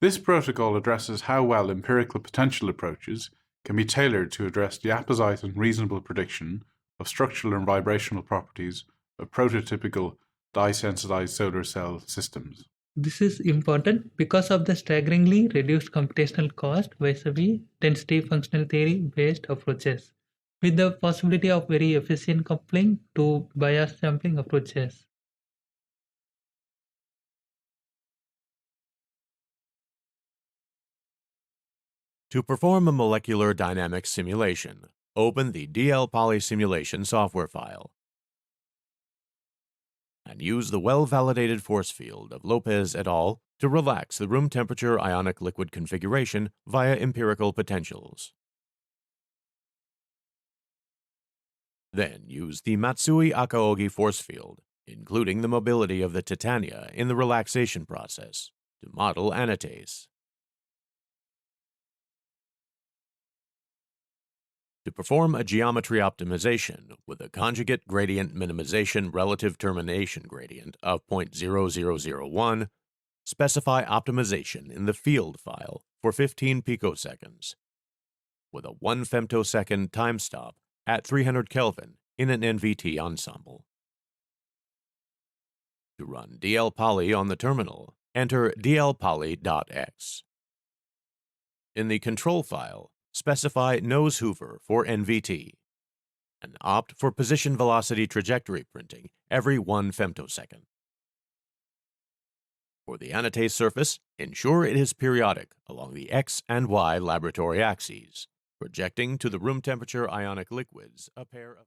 This protocol addresses how well empirical potential approaches can be tailored to address the apposite and reasonable prediction of structural and vibrational properties of prototypical dye-sensitized solar cell systems. This is important because of the staggeringly reduced computational cost vis-a-vis density functional theory-based approaches, with the possibility of very efficient coupling to bias sampling approaches. To perform a molecular dynamics simulation, open the DL-Poly simulation software file and use the well-validated force field of Lopez et al. To relax the room temperature ionic liquid configuration via empirical potentials. Then use the Matsui-Akaogi force field, including the mobility of the Titania in the relaxation process, to model anatase. To perform a geometry optimization with a conjugate gradient minimization relative termination gradient of 0.0001, specify optimization in the field file for 15 picoseconds, with a 1 femtosecond time stop at 300 Kelvin in an NVT ensemble. To run DL-Poly on the terminal, enter dlpoly.x. In the control file, specify nose hoover for NVT and opt for position velocity trajectory printing every 1 femtosecond. For the anatase surface, ensure it is periodic along the X and Y laboratory axes, projecting to the room temperature ionic liquids a pair of